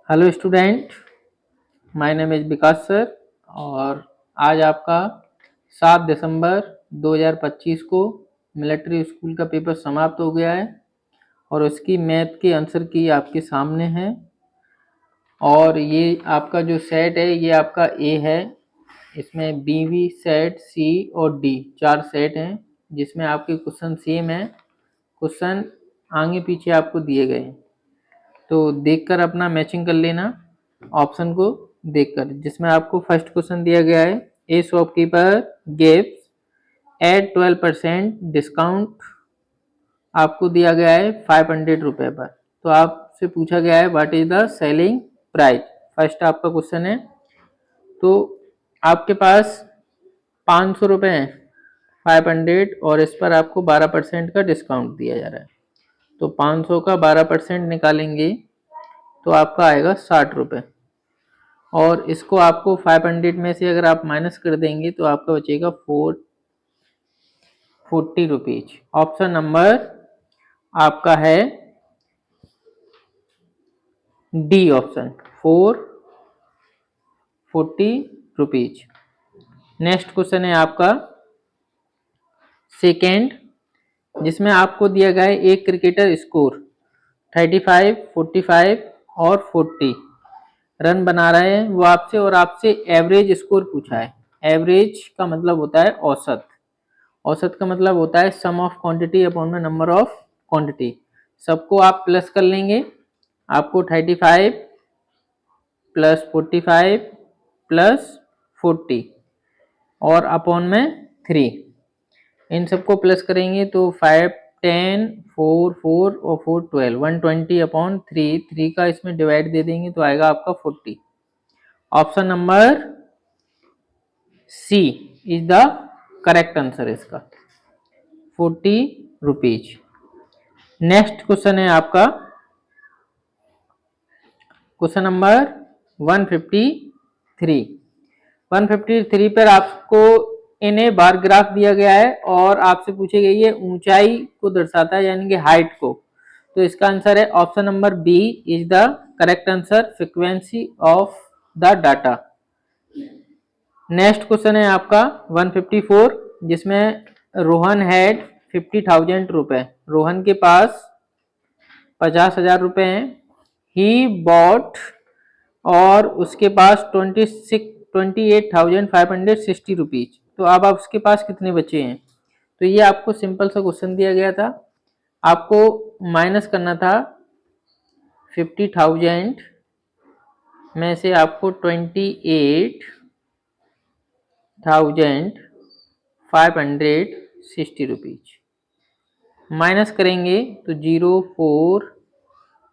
Hello student, my name is Vikas sir. और आज आपका 7 दिसंबर 2025 को मिलिट्री स्कूल का पेपर समाप्त हो गया है और उसकी मैथ के आंसर की आपके सामने है। और ये आपका जो सेट है ये आपका ए है। इसमें बी वी सेट सी और डी 4 सेट हैं जिसमें आपके क्वेश्चन सेम है। क्वेश्चन आगे पीछे आपको दिए गए हैं, तो देखकर अपना मैचिंग कर लेना ऑप्शन को देखकर। जिसमें आपको फर्स्ट क्वेश्चन दिया गया है, a shopkeeper gives at 12% discount. आपको दिया गया है 500 रुपये पर। तो आपसे पूछा गया है what is the selling price. First आपका क्वेश्चन है। तो आपके पास 500 रुपये हैं 500 और इस पर आपको 12% का डिस्काउंट दिया जा रहा है। तो 500 का 12% निकालेंगे तो आपका आएगा 60 रुपये। और इसको आपको 500 में से अगर आप माइनस कर देंगे तो आपका बचेगा 40 रुपीज। ऑप्शन नंबर आपका है D option 440 rupees. Next question है आपका सेकेंड, जिसमें आपको दिया गया है एक क्रिकेटर स्कोर 35, 45 और 40 रन बना रहे हैं वो आपसे, और आपसे एवरेज स्कोर पूछा है। एवरेज का मतलब होता है औसत। औसत का मतलब होता है सम ऑफ क्वांटिटी अपॉन में नंबर ऑफ क्वांटिटी। सबको आप प्लस कर लेंगे, आपको 35 प्लस 45 प्लस 40 और अपॉन में 3, इन सबको प्लस करेंगे तो 5, 10, 4, 4 और 4, 12, 120 अपॉन 3 का इसमें डिवाइड दे देंगे तो आएगा आपका 40। Option number C is the correct answer इसका, 40 रुपीज। नेक्स्ट क्वेश्चन है आपका क्वेश्चन नंबर 153। 153 पर आपको इन्हें बार ग्राफ दिया गया है और आपसे पूछी गई है ऊंचाई को दर्शाता है, यानी कि हाइट को। तो इसका आंसर है option number B is the correct answer, frequency of the data. Next question है आपका 154, जिसमें रोहन हैड 50,000 रुपए। रोहन के पास 50,000 रुपए हैं। ही बॉट, और उसके पास 28,560 रुपीज। तो अब आप उसके पास कितने बचे हैं। तो ये आपको सिंपल सा क्वेश्चन दिया गया था, आपको माइनस करना था 50,000 में से आपको 28,560 रुपीज माइनस करेंगे तो 0, 4,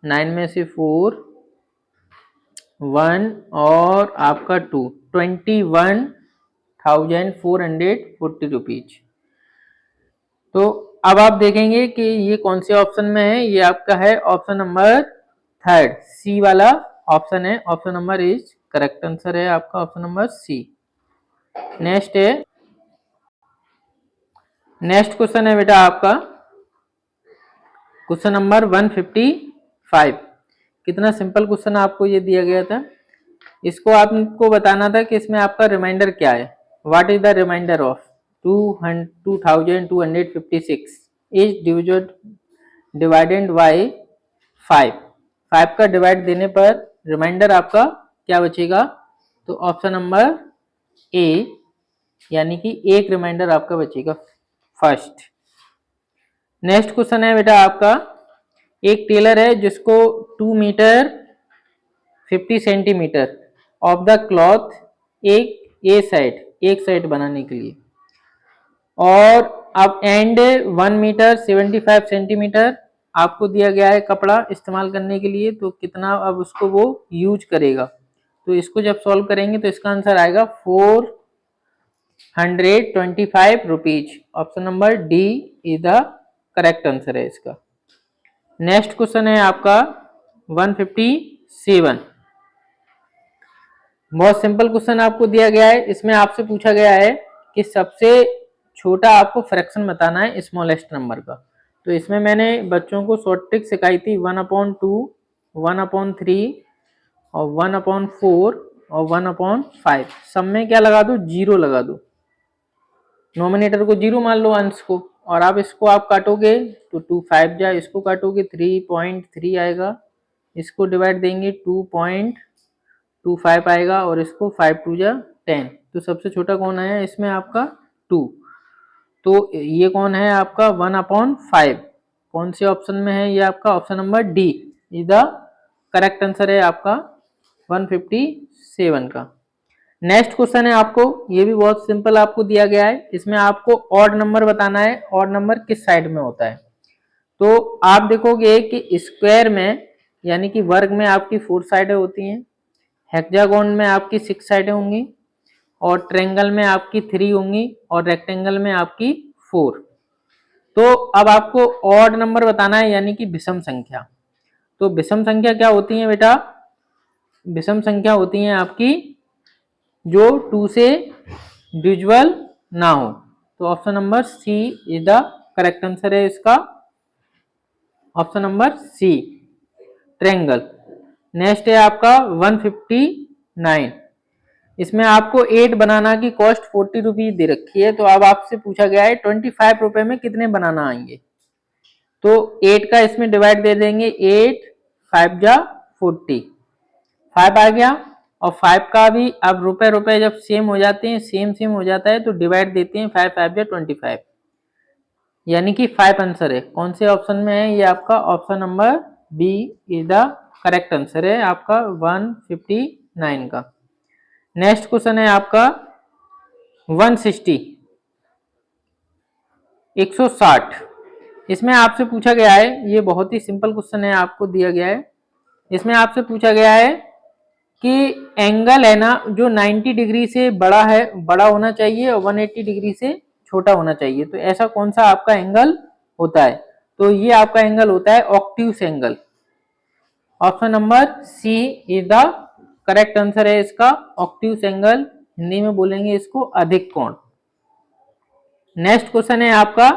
9 में से 4, 1 और आपका 2, 21,440 रुपीज। तो अब आप देखेंगे कि ये कौन से ऑप्शन में है। ये आपका है ऑप्शन नंबर थर्ड, सी वाला ऑप्शन है। Option number is correct answer है आपका option number C. Next question है बेटा आपका क्वेश्चन नंबर 155। कितना सिंपल क्वेश्चन आपको ये दिया गया था। इसको आपको बताना था कि इसमें आपका रिमाइंडर क्या है। What is the reminder of 2256 is divided by 5। 5 का डिवाइड देने पर रिमाइंडर आपका क्या बचेगा। तो ऑप्शन नंबर ए, यानी कि एक रिमाइंडर आपका बचेगा फर्स्ट। नेक्स्ट क्वेश्चन है बेटा आपका, एक टेलर है जिसको 2 metre 50 centimetre of the cloth एक साइड बनाने के लिए, और अब एंड 1 मीटर 75 सेंटीमीटर आपको दिया गया है कपड़ा इस्तेमाल करने के लिए। तो कितना अब उसको वो यूज करेगा। तो इसको जब सॉल्व करेंगे तो इसका आंसर आएगा 425 rupees. Option number D is the correct answer है इसका। नेक्स्ट क्वेश्चन है आपका 157। बहुत सिंपल क्वेश्चन आपको दिया गया है। इसमें आपसे पूछा गया है कि सबसे छोटा आपको फ्रैक्शन बताना है स्मॉलेस्ट नंबर का। तो इसमें मैंने बच्चों को शॉर्ट ट्रिक सिखाई थी 1/2, 1/3 और 1/4 और 1/5। सब में क्या लगा दो, 0 लगा दो, नोमिनेटर को 0 मान लो अंश को। और अब इसको आप काटोगे तो 2 5 जा, इसको काटोगे 3.3 आएगा, इसको डिवाइड देंगे 2.25 आएगा, और इसको 5 2 जा 10। तो सबसे छोटा कौन आया इसमें आपका 2। तो ये कौन है आपका 1/5। कौन से ऑप्शन में है ये आपका, option number D is the correct answer है आपका 157 का। नेक्स्ट क्वेश्चन है आपको, ये भी बहुत सिंपल आपको दिया गया है। इसमें आपको ऑड नंबर बताना है, ऑड नंबर किस साइड में होता है। तो आप देखोगे कि स्क्वायर में यानी कि वर्ग में आपकी 4 साइडें होती हैं, हेक्सागोन में आपकी 6 साइडें होंगी, और ट्रायंगल में आपकी 3 होंगी, और रेक्टेंगल में आपकी 4। तो अब आपको ऑड नंबर बताना है यानी कि विषम संख्या। तो विषम संख्या क्या होती है बेटा, विषम संख्या होती है आपकी जो 2 से डिविजिबल ना हो। तो option number C is the correct answer है इसका, option number C triangle. Next है आपका 159। इसमें आपको 8 बनाना की कॉस्ट 40 रुपीज दे रखी है। तो अब आपसे पूछा गया है 25 रुपए में कितने बनाना आएंगे। तो 8 का इसमें डिवाइड दे देंगे, 8 5 जा 40, 5 आ गया। और 5 का भी अब रुपए रुपए जब सेम हो जाते हैं, सेम हो जाता है, तो डिवाइड देते हैं, 5 5 जा 25, यानी कि 5 आंसर है। कौन से ऑप्शन में है ये आपका, option number B is the correct answer है आपका 159 का। नेक्स्ट क्वेश्चन है आपका 160 160। इसमें आपसे पूछा गया है, ये बहुत ही सिंपल क्वेश्चन है आपको दिया गया है। इसमें आपसे पूछा गया है कि एंगल है ना जो 90 डिग्री से बड़ा है, बड़ा होना चाहिए, और 180 डिग्री से छोटा होना चाहिए। तो ऐसा कौन सा आपका एंगल होता है। तो ये आपका एंगल होता है obtuse angle. Option number C is the correct answer है इसका, ऑक्ट्यूस एंगल। हिंदी में बोलेंगे इसको अधिक कोण। नेक्स्ट क्वेश्चन है आपका,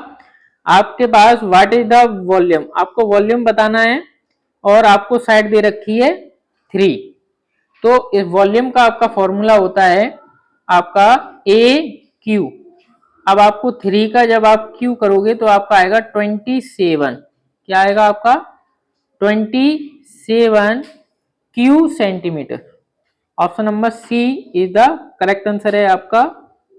आपके पास व्हाट इज द वॉल्यूम, आपको वॉल्यूम बताना है, और आपको साइड दे रखी है 3। तो इस वॉल्यूम का आपका फॉर्मूला होता है आपका ए क्यू। अब आपको 3 का जब आप क्यू करोगे तो आपका आएगा 27। क्या आएगा आपका 27 cu centimetre. Option number C is the correct answer है आपका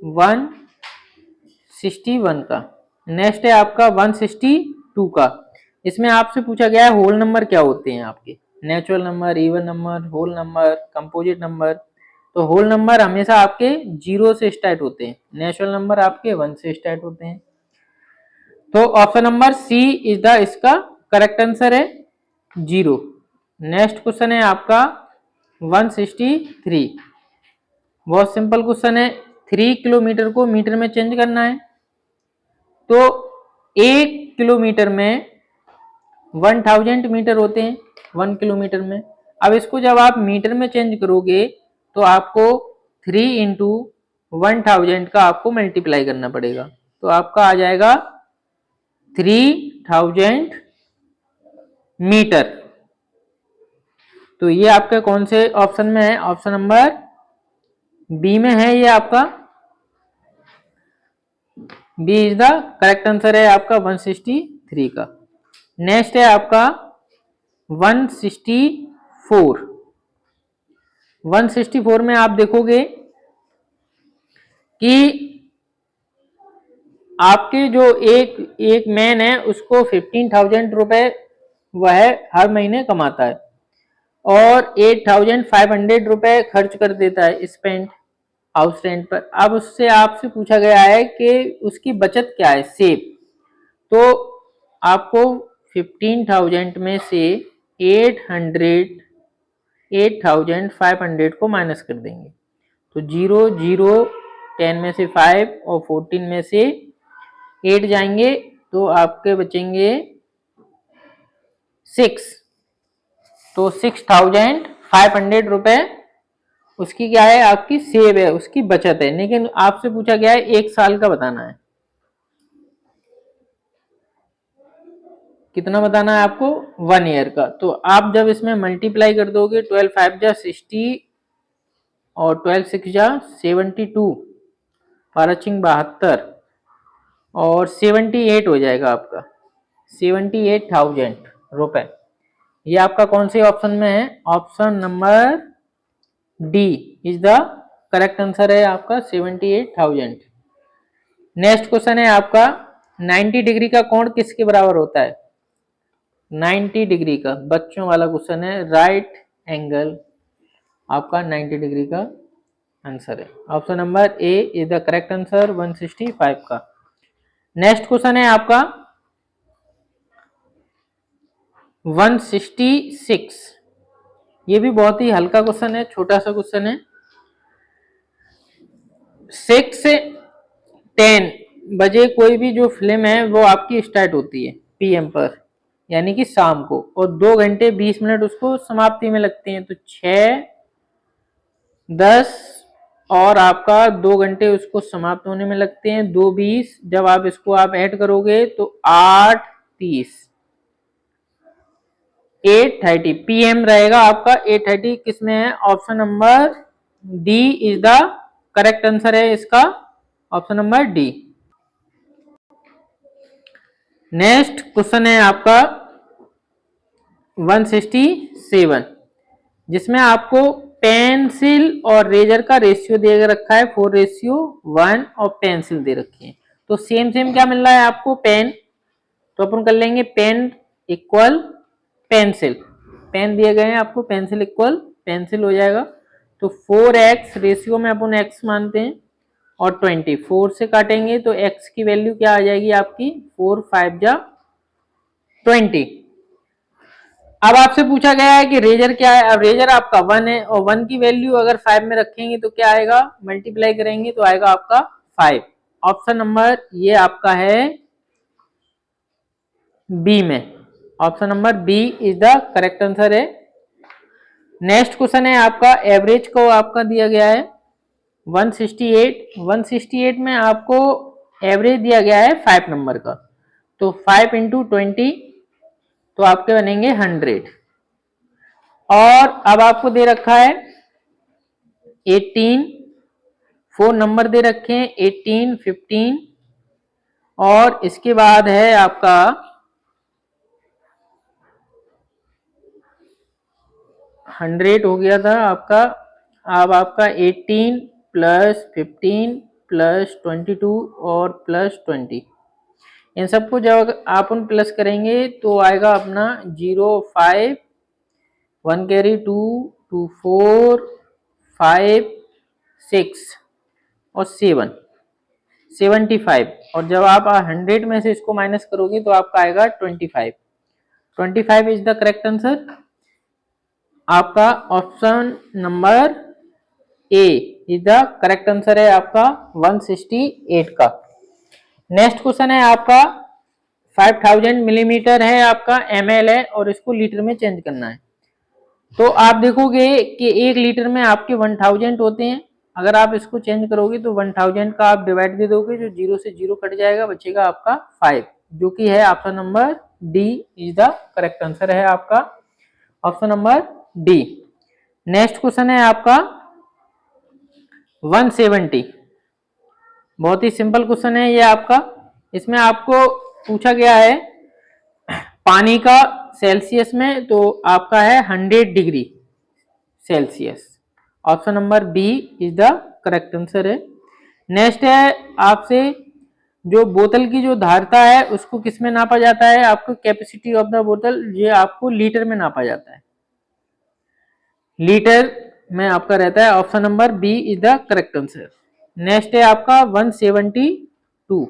161 का। नेक्स्ट है आपका 162 का। इसमें आपसे पूछा गया है होल नंबर क्या होते हैं आपके, natural number, even number, whole number, composite number. तो होल नंबर हमेशा आपके 0 से स्टार्ट होते हैं, नेचुरल नंबर आपके 1 से स्टार्ट होते हैं। तो option number C is the इसका करेक्ट आंसर है 0। नेक्स्ट क्वेश्चन है आपका 163। बहुत सिंपल क्वेश्चन है, 3 किलोमीटर को मीटर में चेंज करना है। तो 1 किलोमीटर में 1000 मीटर होते हैं 1 किलोमीटर में। अब इसको जब आप मीटर में चेंज करोगे तो आपको 3 इंटू 1000 का आपको मल्टीप्लाई करना पड़ेगा। तो आपका आ जाएगा 3000 मीटर। तो ये आपके कौन से ऑप्शन में है, ऑप्शन नंबर बी में है ये आपका, B is the correct answer है आपका 163 का। नेक्स्ट है आपका 164। 164 में आप देखोगे कि आपके जो एक मैन है उसको 15,000 रुपए वह हर महीने कमाता है, और 8,500 रुपए खर्च कर देता है स्पेंड हाउस रेंट पर। अब उससे आपसे पूछा गया है कि उसकी बचत क्या है, सेव। तो आपको 15,000 में से 8,500 को माइनस कर देंगे। तो 0 0 10 में से 5 और 14 में से 8 जाएंगे, तो आपके बचेंगे 6। तो 6,500 रुपए उसकी क्या है, आपकी सेव है, उसकी बचत है। लेकिन आपसे पूछा गया है 1 साल का बताना है। कितना बताना है आपको, 1 ईयर का। तो आप जब इसमें मल्टीप्लाई कर दोगे 12 5 जा 60 और 12 6 जा 72, 72 और 78 हो जाएगा आपका, 78,000 रुपए। ये आपका कौन से ऑप्शन में है, option number D is the correct answer है आपका 78,000। नेक्स्ट क्वेश्चन है आपका 90 डिग्री का कोण किसके बराबर होता है। 90 डिग्री का बच्चों वाला क्वेश्चन है, राइट एंगल आपका 90 डिग्री का आंसर है। Option number A is the correct answer 165 का। नेक्स्ट क्वेश्चन है आपका 166। ये भी बहुत ही हल्का क्वेश्चन है, छोटा सा क्वेश्चन है। 6 से 10 बजे कोई भी जो फिल्म है वो आपकी स्टार्ट होती है पीएम पर, यानी कि शाम को, और 2 घंटे 20 मिनट उसको समाप्ति में लगते हैं। तो 6, 10 और आपका 2 घंटे उसको समाप्त होने में लगते हैं, 2 20, जब आप इसको आप ऐड करोगे तो 8 30, 8:30 पीएम रहेगा आपका। 8:30 किसमें है, option number D is the correct answer है इसका, option number D. Next question है आपका 167, जिसमें आपको पेंसिल और रेजर का रेशियो दे रखा है 4:1 और पेंसिल दे रखी है। तो सेम सेम क्या मिल रहा है आपको, पेन, तो अपन कर लेंगे पेन इक्वल पेंसिल, पेन दिए गए हैं आपको, पेंसिल इक्वल पेंसिल हो जाएगा। तो 4x रेशियो में अपन x मानते हैं और 20, 4 से काटेंगे तो x की वैल्यू क्या आ जाएगी आपकी, 4 5 जा 20। अब आपसे पूछा गया है कि रेजर क्या है। अब रेजर आपका 1 है और 1 की वैल्यू अगर 5 में रखेंगे तो क्या आएगा, मल्टीप्लाई करेंगे तो आएगा आपका 5। ऑप्शन नंबर ये आपका है बी में, option number B is the correct answer है। नेक्स्ट क्वेश्चन है आपका एवरेज को आपका दिया गया है 168। 168 में आपको एवरेज दिया गया है 5 नंबर का, तो 5 इंटू 20 तो आपके बनेंगे 100। और अब आपको दे रखा है 18, 4 नंबर दे रखे हैं 18 15 और इसके बाद है आपका 100 हो गया था आपका। अब आपका 18 प्लस 15 प्लस 22 और प्लस 20, इन सबको जब आप प्लस करेंगे तो आएगा अपना 0 5 1 कैरी 2 2 4 5 6 और 7 75। और जब आप 100 में से इसको माइनस करोगे तो आपका आएगा 25। 25 इज द करेक्ट आंसर। आपका option number A is the correct answer है आपका 168 का। नेक्स्ट क्वेश्चन है आपका 5000 मिलीमीटर है आपका, ml है और इसको लीटर में चेंज करना है। तो आप देखोगे कि 1 लीटर में आपके 1000 होते हैं, अगर आप इसको चेंज करोगे तो 1000 का आप डिवाइड दे दोगे, जो 0 से 0 कट जाएगा, बचेगा आपका 5, जो कि है option number D is the correct answer है आपका, option number D. Next question है आपका 170, बहुत ही सिंपल क्वेश्चन है ये आपका। इसमें आपको पूछा गया है पानी का सेल्सियस में, तो आपका है 100 degree Celsius, option number B is the correct answer है। नेक्स्ट है आपसे जो बोतल की जो धारिता है उसको किस में नापा जाता है, आपको कैपेसिटी ऑफ द बोतल, ये आपको लीटर में नापा जाता है, लीटर में आपका रहता है, option number B is the correct answer. Next है आपका 172।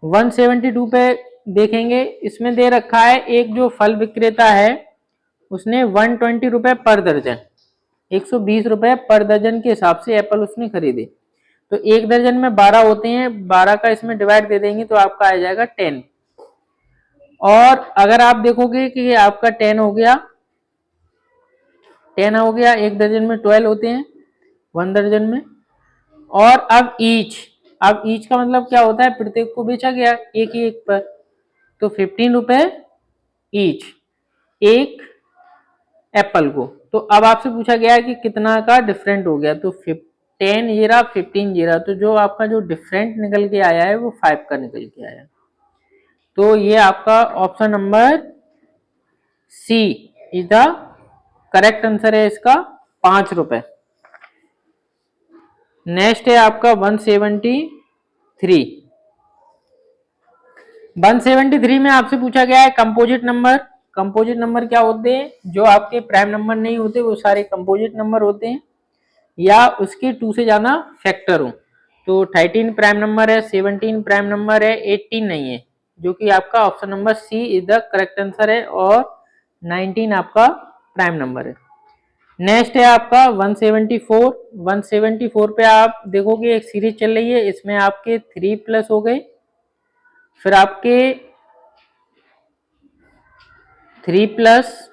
172 पे देखेंगे, इसमें दे रखा है एक जो फल विक्रेता है उसने 120 रुपए पर दर्जन, 120 रुपए पर दर्जन के हिसाब से एप्पल उसने खरीदे। तो एक दर्जन में 12 होते हैं, 12 का इसमें डिवाइड दे देंगे तो आपका आ जाएगा 10। और अगर आप देखोगे कि आपका 10 हो गया, 10 हो गया, एक दर्जन में 12 होते हैं 1 दर्जन में। और अब ईच का मतलब क्या होता है, प्रत्येक को बेचा गया एक ही एक पर, तो 15 रुपए ईच, एक एप्पल को। तो अब आपसे पूछा गया है कि कितना का डिफरेंट हो गया, तो 10 ये रहा, 15 ये रहा, तो जो आपका जो डिफरेंट निकल के आया है वो 5 का निकल के आया है। तो ये आपका option number C is the correct answer है इसका, 5 रुपए। नेक्स्ट है आपका 173। 173 में आपसे पूछा गया है कंपोजिट नंबर। कंपोजिट नंबर क्या होते हैं, जो आपके प्राइम नंबर नहीं होते वो सारे कंपोजिट नंबर होते हैं, या उसके 2 से ज्यादा फैक्टर हो। तो 13 प्राइम नंबर है, 17 प्राइम नंबर है, 18 नहीं है, जो कि आपका option number C is the correct answer है, और 19 आपका प्राइम नंबर है। नेक्स्ट है आपका 174। 174 पे आप देखोगे एक सीरीज चल रही है, इसमें आपके 3 प्लस हो गए, फिर आपके 3 प्लस,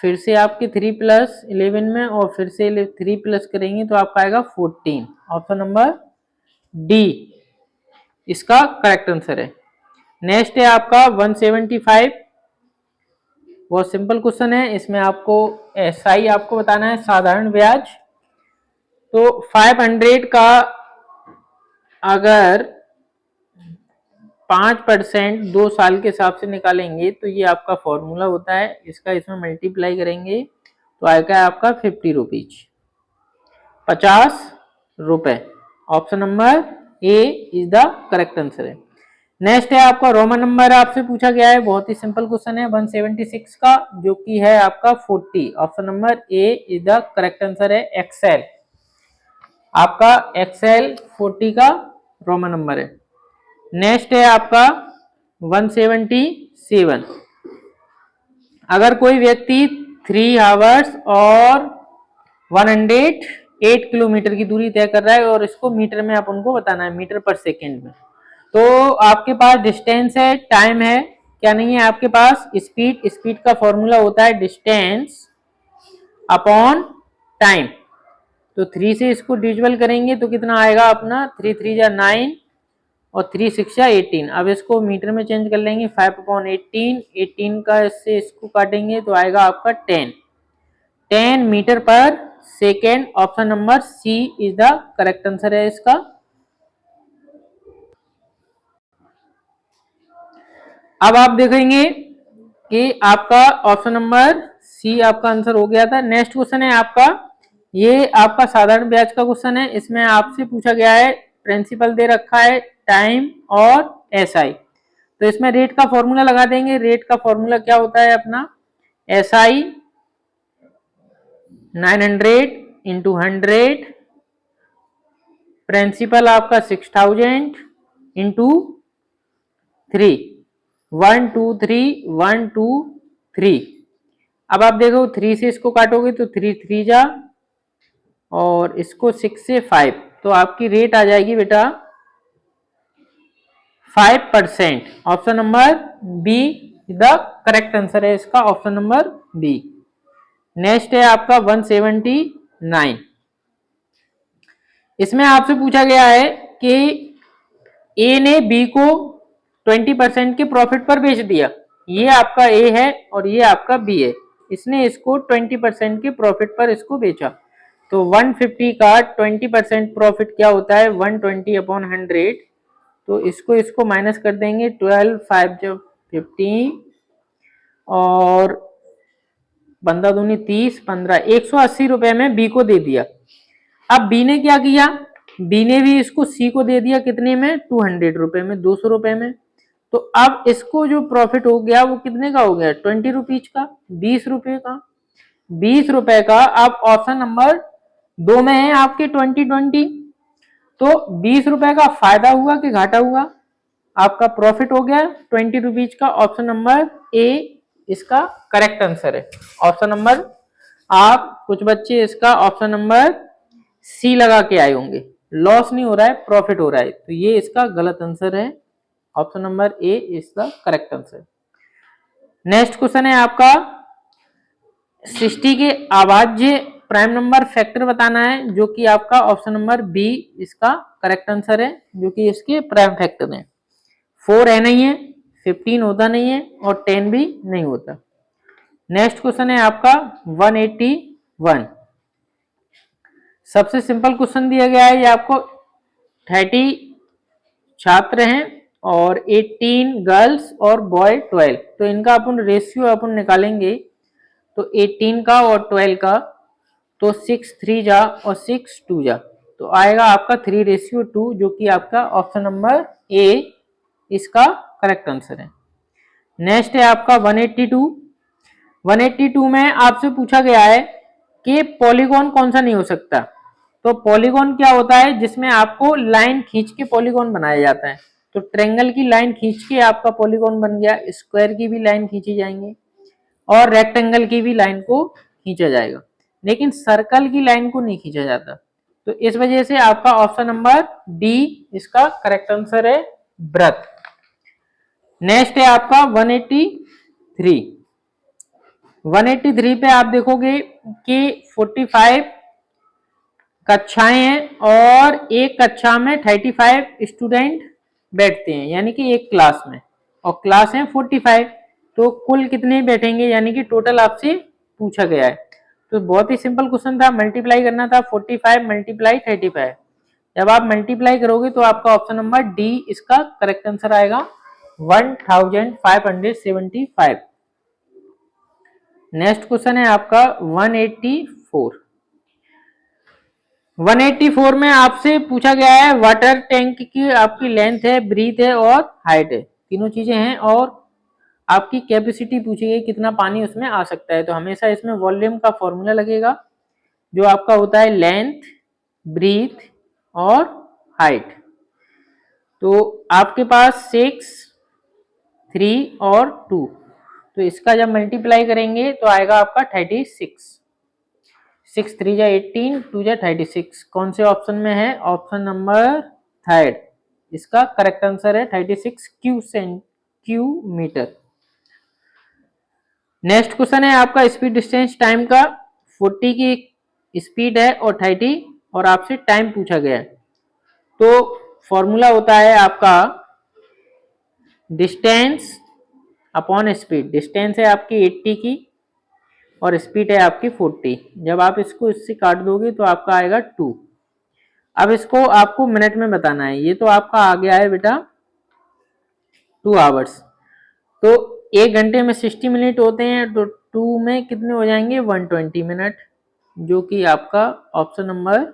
फिर से आपके 3 प्लस 11 में, और फिर से 3 प्लस करेंगे तो आपका आएगा 14। ऑप्शन नंबर डी इसका करेक्ट आंसर है। नेक्स्ट है आपका 175। बहुत सिंपल क्वेश्चन है, इसमें आपको एसआई आपको बताना है, साधारण ब्याज। तो 500 का अगर 5% 2 साल के हिसाब से निकालेंगे तो ये आपका फॉर्मूला होता है, इसका इसमें मल्टीप्लाई करेंगे तो आएगा आपका 50 रुपीज, 50 रुपए। Option number A is the correct answer है। नेक्स्ट है आपका रोमन नंबर आपसे पूछा गया है, बहुत ही सिंपल क्वेश्चन है 176 का, जो कि है आपका 40। Option number A is the correct answer है, एक्सेल। आपका एक्सेल 40 का रोमन नंबर है। नेक्स्ट है आपका 177। अगर कोई व्यक्ति 3 आवर्स और 108 किलोमीटर की दूरी तय कर रहा है, और इसको मीटर में आप उनको बताना है, मीटर पर सेकेंड में। तो आपके पास डिस्टेंस है, टाइम है, क्या नहीं है आपके पास स्पीड। स्पीड का फॉर्मूला होता है डिस्टेंस अपॉन टाइम। तो 3 से इसको डिविजल करेंगे तो कितना आएगा अपना, 3 3 जा 9 और 3 6 जा 18। अब इसको मीटर में चेंज कर लेंगे, 5/18। 18 का इससे इसको काटेंगे तो आएगा आपका 10 मीटर पर second. Option number C is the correct answer है इसका। अब आप देखेंगे कि आपका ऑप्शन नंबर सी आपका आंसर हो गया था। नेक्स्ट क्वेश्चन है आपका, ये आपका साधारण ब्याज का क्वेश्चन है। इसमें आपसे पूछा गया है, प्रिंसिपल दे रखा है, टाइम और एसआई। तो इसमें रेट का फॉर्मूला लगा देंगे। रेट का फॉर्मूला क्या होता है अपना, एसआई 900 इंटू 100, प्रिंसिपल आपका 6000 इंटू 3, 1 2 3 1 2 3। अब आप देखो 3 से इसको काटोगे तो 3 3 जा, और इसको 6 से 5, तो आपकी रेट आ जाएगी बेटा 5%। Option number be the correct answer है इसका, ऑप्शन नंबर बी। नेक्स्ट है आपका 179। इसमें आपसे पूछा गया है कि ए ने बी को 20% के प्रॉफिट पर बेच दिया। ये आपका ए है और ये आपका बी है, इसने इसको 20% के प्रॉफिट पर इसको बेचा। तो 150 का 20% प्रॉफिट क्या होता है, 120/100। तो इसको माइनस कर देंगे, 12 5 जब 15 और 15 दूनी 30, 15, 180 रुपए में बी को दे दिया। अब बी ने क्या किया, बी ने भी इसको सी को दे दिया, कितने में, 200 रुपए में, 200 रुपए में। तो अब इसको जो प्रॉफिट हो गया वो कितने का हो गया, 20 रुपीज का, 20 रुपए का, 20 रुपए का। अब ऑप्शन नंबर 2 में है आपके 2020। तो 20 रुपए का फायदा हुआ कि घाटा हुआ, आपका प्रॉफिट हो गया 20 रुपीज का। ऑप्शन नंबर ए इसका करेक्ट आंसर है। ऑप्शन नंबर, आप कुछ बच्चे इसका ऑप्शन नंबर सी लगा के आए होंगे, लॉस नहीं हो रहा है, प्रॉफिट हो रहा है, तो ये इसका गलत आंसर है। Option number A is the correct answer. Next question है आपका 60 के अभाज्य प्राइम नंबर फैक्टर बताना है, जो कि आपका ऑप्शन नंबर बी इसका करेक्ट आंसर है, जो कि इसके प्राइम फैक्टर है। 4 है नहीं है, 15 होता नहीं है और 10 भी नहीं होता। नेक्स्ट क्वेश्चन है आपका 181। सबसे सिंपल क्वेश्चन दिया गया है, ये आपको 30 छात्र हैं और 18 गर्ल्स और बॉय 12, तो इनका अपन रेशियो अपन निकालेंगे। तो 18 का और 12 का, तो 6 3 जा और 6 2 जा, तो आएगा आपका 3:2, जो कि आपका ऑप्शन नंबर ए इसका करेक्ट आंसर है। नेक्स्ट है आपका 182। 182 में आपसे पूछा गया है कि पॉलीगॉन कौन सा नहीं हो सकता। तो पॉलीगॉन क्या होता है, जिसमें आपको लाइन खींच के पॉलीगॉन बनाया जाता है। तो ट्रायंगल की लाइन खींच के आपका पॉलीगॉन बन गया, स्क्वायर की भी लाइन खींची जाएंगी और रेक्टेंगल की भी लाइन को खींचा जाएगा, लेकिन सर्कल की लाइन को नहीं खींचा जाता। तो इस वजह से आपका ऑप्शन नंबर डी इसका करेक्ट आंसर है, वृत्त। नेक्स्ट है आपका 183। 183 पे आप देखोगे कि 45 कक्षाएं हैं और एक कक्षा में 35 स्टूडेंट बैठते हैं, यानी कि एक क्लास में, और क्लास है 45, तो कुल कितने बैठेंगे, यानी कि टोटल आपसे पूछा गया है। तो बहुत ही सिंपल क्वेश्चन था, मल्टीप्लाई करना था, 45 मल्टीप्लाई 35। जब आप मल्टीप्लाई करोगे तो आपका ऑप्शन नंबर डी इसका करेक्ट आंसर आएगा, 1575। नेक्स्ट क्वेश्चन है आपका 184। 184 में आपसे पूछा गया है वाटर टैंक की आपकी लेंथ है, ब्रीथ है और हाइट है, तीनों चीजें हैं, और आपकी कैपेसिटी पूछी गई कितना पानी उसमें आ सकता है। तो हमेशा इसमें वॉल्यूम का फॉर्मूला लगेगा, जो आपका होता है लेंथ, ब्रीथ और हाइट। तो आपके पास 6 3 और 2, तो इसका जब मल्टीप्लाई करेंगे तो आएगा आपका 36। 6 3 जा 18, 2 जा 36, कौन से ऑप्शन में है, ऑप्शन नंबर थर्ड इसका करेक्ट आंसर है, 36 क्यू मीटर। नेक्स्ट क्वेश्चन है आपका स्पीड डिस्टेंस टाइम का, 40 की स्पीड है और 30 और आपसे टाइम पूछा गया है। तो फॉर्मूला होता है आपका डिस्टेंस अपॉन स्पीड। डिस्टेंस है आपकी 80 की और स्पीड है आपकी 40। जब आप इसको इससे काट दोगे तो आपका आएगा 2। अब इसको आपको मिनट में बताना है। ये तो आपका आ गया है बेटा 2 आवर्स, तो 1 घंटे में 60 मिनट होते हैं, तो 2 में कितने हो जाएंगे 120 मिनट, जो कि आपका ऑप्शन नंबर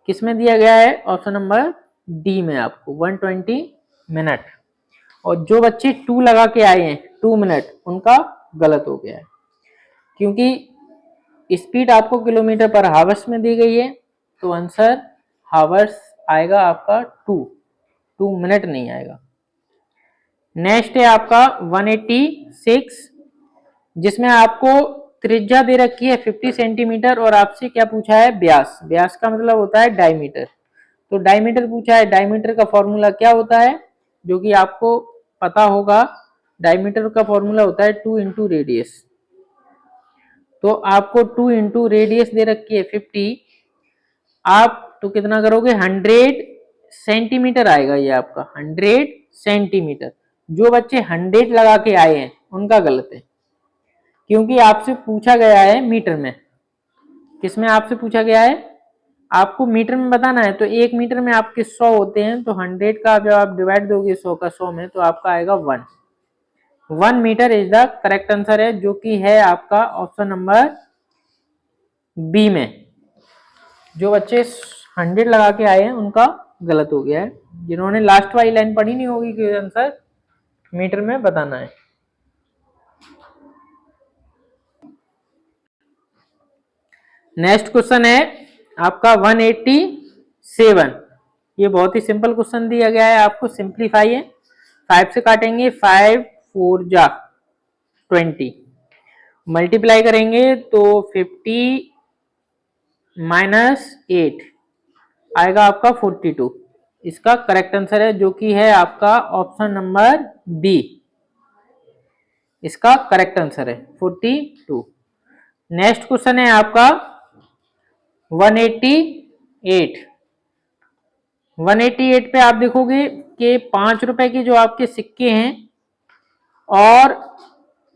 किस में दिया गया है, ऑप्शन नंबर डी में आपको 120 मिनट। और जो बच्चे 2 लगा के आए हैं 2 मिनट, उनका गलत हो गया है, क्योंकि स्पीड आपको किलोमीटर पर हावर्स में दी गई है, तो आंसर हावर्स आएगा आपका 2 मिनट नहीं आएगा। नेक्स्ट है आपका 186, जिसमें आपको त्रिज्या दे रखी है 50 सेंटीमीटर और आपसे क्या पूछा है, व्यास। व्यास का मतलब होता है डायमीटर। तो डायमीटर पूछा है, डायमीटर का फॉर्मूला क्या होता है, जो कि आपको पता होगा। डायमीटर का फॉर्मूला होता है 2 इंटू रेडियस। तो आपको 2 इंटू रेडियस दे रखी है 50, आप तो कितना करोगे 100 सेंटीमीटर आएगा, ये आपका 100 सेंटीमीटर। जो बच्चे 100 लगा के आए हैं उनका गलत है, क्योंकि आपसे पूछा गया है मीटर में। किसमें आपसे पूछा गया है, आपको मीटर में बताना है। तो 1 मीटर में आपके 100 होते हैं, तो 100 का जब आप डिवाइड दोगे 100 का 100 में, तो आपका आएगा 1 metre is the correct answer है, जो कि है आपका ऑप्शन नंबर बी में। जो बच्चे 100 लगा के आए हैं उनका गलत हो गया है, जिन्होंने लास्ट वाली लाइन पढ़ी नहीं होगी कि आंसर मीटर में बताना है। नेक्स्ट क्वेश्चन है आपका 187। ये बहुत ही सिंपल क्वेश्चन दिया गया है, आपको सिंप्लीफाई है। 5 से काटेंगे, 5 4 जा 20, मल्टीप्लाई करेंगे तो 50 माइनस 8 आएगा आपका 42। इसका करेक्ट आंसर है, जो कि है आपका ऑप्शन नंबर बी, इसका करेक्ट आंसर है 42। नेक्स्ट क्वेश्चन है आपका 188। 188 पे आप देखोगे कि 5 रुपए के जो आपके सिक्के हैं और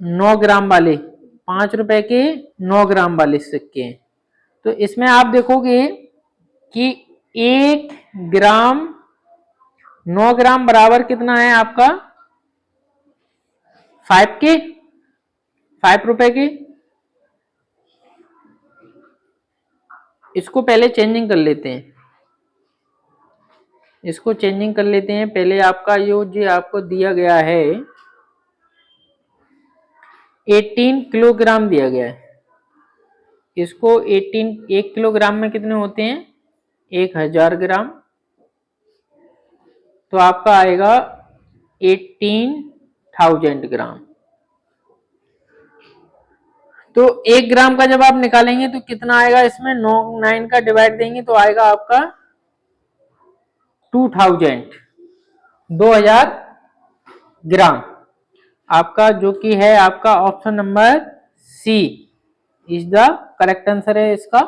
9 ग्राम वाले 5 रुपए के 9 ग्राम वाले सिक्के हैं। तो इसमें आप देखोगे कि 1 ग्राम 9 ग्राम बराबर कितना है आपका 5 रुपए के। इसको पहले चेंजिंग कर लेते हैं, इसको चेंजिंग कर लेते हैं। पहले आपका जो आपको दिया गया है 18 किलोग्राम दिया गया है। इसको 1 किलोग्राम में कितने होते हैं 1000 ग्राम। तो आपका आएगा 18,000 ग्राम। तो 1 ग्राम का जब आप निकालेंगे तो कितना आएगा, इसमें 9 का डिवाइड देंगे तो आएगा आपका 2000 ग्राम। आपका जो कि है आपका option number C is the correct answer है इसका।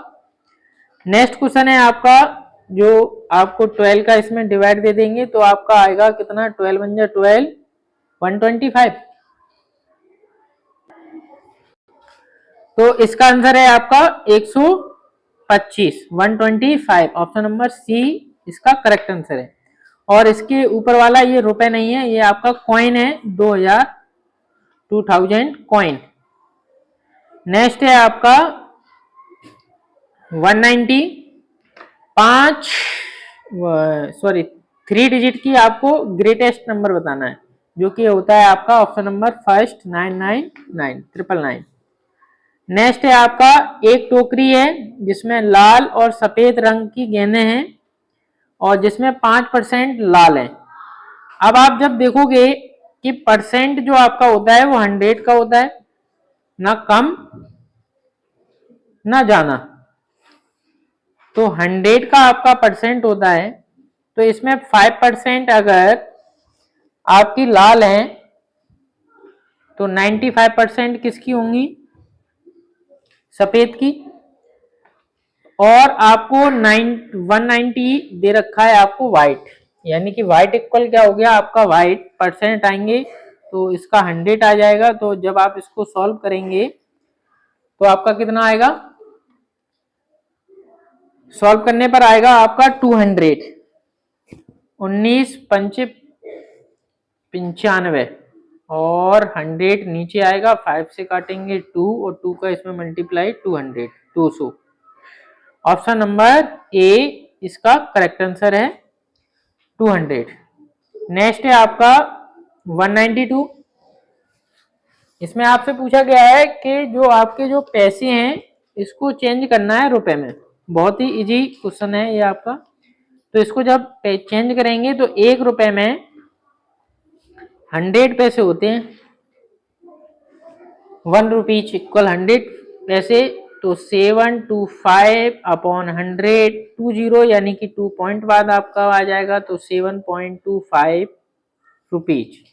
नेक्स्ट क्वेश्चन है आपका, जो आपको 12 का इसमें डिवाइड दे देंगे तो आपका आएगा कितना, 12 बन जा 12 125। तो इसका आंसर है आपका 125 125। ऑप्शन नंबर सी इसका करेक्ट आंसर है। और इसके ऊपर वाला ये रुपए नहीं है, ये आपका कॉइन है 2000 कॉइन। नेक्स्ट है आपका 190 3 डिजिट की आपको ग्रेटेस्ट नंबर बताना है, जो कि होता है आपका ऑप्शन नंबर फर्स्ट 999 नेक्स्ट है आपका एक टोकरी है जिसमें लाल और सफेद रंग की गेंदें हैं और जिसमें 5% लाल है। अब आप जब देखोगे कि परसेंट जो आपका होता है वो 100 का होता है, ना कम ना ज्यादा। तो 100 का आपका परसेंट होता है, तो इसमें 5% अगर आपकी लाल है तो 95% किसकी होंगी, सफेद की। और आपको 190 दे रखा है आपको व्हाइट, यानी कि व्हाइट इक्वल क्या हो गया आपका, व्हाइट परसेंट आएंगे तो इसका 100 आ जाएगा। तो जब आप इसको सॉल्व करेंगे तो आपका कितना आएगा, सॉल्व करने पर आएगा आपका 200 19 पंचे 95 और 100 नीचे आएगा, 5 से काटेंगे 2 और 2 का इसमें मल्टीप्लाई 200। ऑप्शन नंबर ए इसका करेक्ट आंसर है 200। नेक्स्ट है आपका 192। इसमें आपसे पूछा गया है कि जो आपके जो पैसे हैं इसको चेंज करना है रुपए में। बहुत ही इजी क्वेश्चन है ये आपका। तो इसको जब चेंज करेंगे तो 1 रुपए में 100 पैसे होते हैं, 1 रुपीज इक्वल 100 पैसे। तो 725 अपॉन 100 20 यानी कि 2 पॉइंट बाद आपका आ जाएगा, तो 7.25 रुपीज,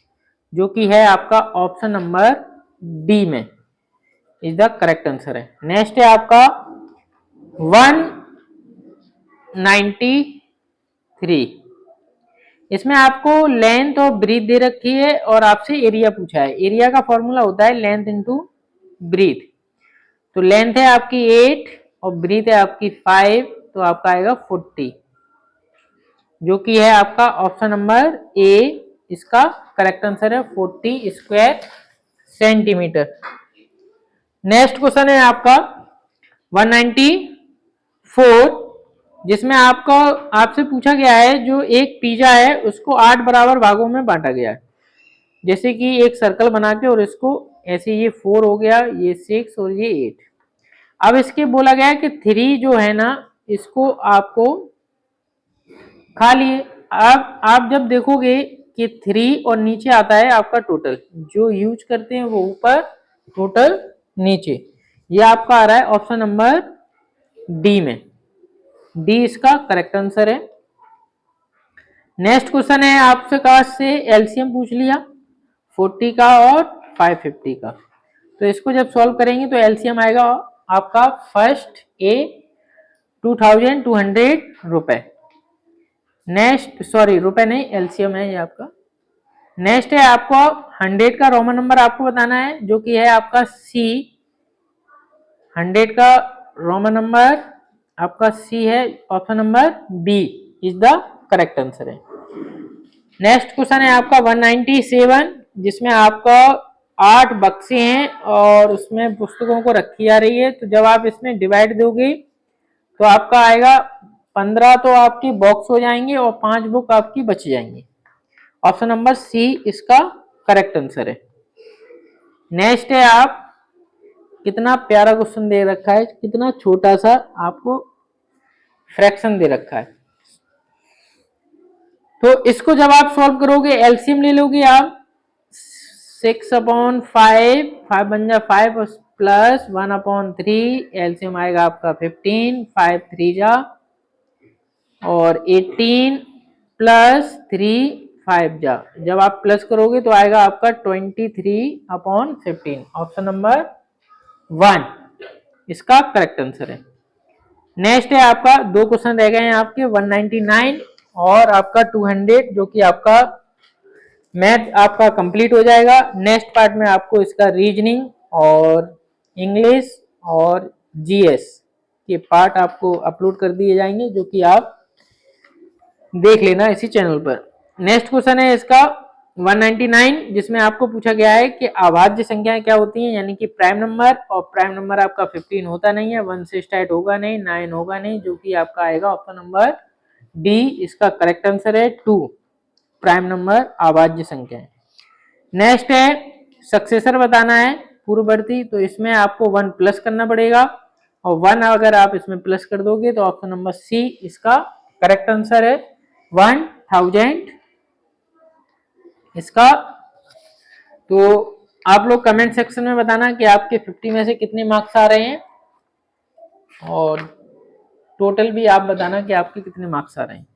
जो कि है आपका ऑप्शन नंबर डी में इज द करेक्ट आंसर है। नेक्स्ट है आपका 193। इसमें आपको लेंथ और ब्रीथ दे रखी है और आपसे एरिया पूछा है। एरिया का फॉर्मूला होता है लेंथ इंटू ब्रीथ। तो लेंथ है आपकी 8 और ब्रीथ है आपकी 5, तो आपका आएगा 40, जो कि है आपका ऑप्शन नंबर ए इसका करेक्ट आंसर है 40 स्क्वायर सेंटीमीटर। नेक्स्ट क्वेश्चन है आपका 194, जिसमें आपको आपसे पूछा गया है जो एक पिज्जा है उसको 8 बराबर भागों में बांटा गया है। जैसे कि एक सर्कल बना के और इसको ऐसे, ये 4 हो गया, ये 6 और ये 8। अब इसके बोला गया है कि 3 जो है ना इसको आपको खा लिए। अब आप जब देखोगे कि 3 और नीचे आता है आपका टोटल, जो यूज करते हैं वो ऊपर, टोटल नीचे। ये आपका आ रहा है ऑप्शन नंबर डी में, डी इसका करेक्ट आंसर है। नेक्स्ट क्वेश्चन है आपसे पास से एलसीएम पूछ लिया 40 का और 550 का। तो इसको जब सॉल्व करेंगे तो एलसीएम आएगा आपका फर्स्ट ए 2200 रुपए। नेक्स्ट रुपए नहीं, एलसीएम है ये आपका। नेक्स्ट है आपको 100 का रोमन नंबर आपको बताना है, जो कि है आपका सी। 100 का रोमन नंबर आपका सी है, option number B is the correct answer है। नेक्स्ट क्वेश्चन है आपका 197, जिसमें आपका 8 बक्से हैं और उसमें पुस्तकों को रखी जा रही है। तो जब आप इसमें डिवाइड दोगे तो आपका आएगा 15 तो आपकी बॉक्स हो जाएंगे और 5 बुक आपकी बच जाएंगी। ऑप्शन नंबर सी इसका करेक्ट आंसर है। नेक्स्ट है आप, कितना प्यारा क्वेश्चन दे रखा है, कितना छोटा सा आपको फ्रैक्शन दे रखा है। तो इसको जब आप सॉल्व करोगे, एलसीएम ले लोगे आप 6/5, 5 बन जा 5 प्लस 1/3, एलसीएम आएगा आपका 15, 5 3 जा और 18 प्लस 3 5 जा। जब आप प्लस करोगे तो आएगा आपका 23/15। ऑप्शन नंबर 1 इसका करेक्ट आंसर है। नेक्स्ट है आपका, 2 क्वेश्चन रह गए हैं आपके, 199 और आपका 200, जो कि आपका मैथ आपका कंप्लीट हो जाएगा। नेक्स्ट पार्ट में आपको इसका रीजनिंग और इंग्लिश और जीएस के पार्ट आपको अपलोड कर दिए जाएंगे, जो कि आप देख लेना इसी चैनल पर। नेक्स्ट क्वेश्चन है इसका 199, जिसमें आपको पूछा गया है कि अभाज्य संख्याएं क्या होती हैं, यानी कि प्राइम नंबर, और प्राइम नंबर आपका 15 होता नहीं है, 1 से स्टार्ट होगा नहीं, 9 होगा नहीं, जो कि आपका आएगा ऑप्शन नंबर डी इसका करेक्ट आंसर है। 2 प्राइम नंबर अभाज्य संख्या है। नेक्स्ट है सक्सेसर बताना है, पूर्ववर्ती, तो इसमें आपको 1 प्लस करना पड़ेगा और 1 अगर आप इसमें प्लस कर दोगे तो ऑप्शन नंबर सी इसका करेक्ट आंसर है, 1000 इसका। तो आप लोग कमेंट सेक्शन में बताना कि आपके 50 में से कितने मार्क्स आ रहे हैं और टोटल भी आप बताना कि आपके कितने मार्क्स आ रहे हैं।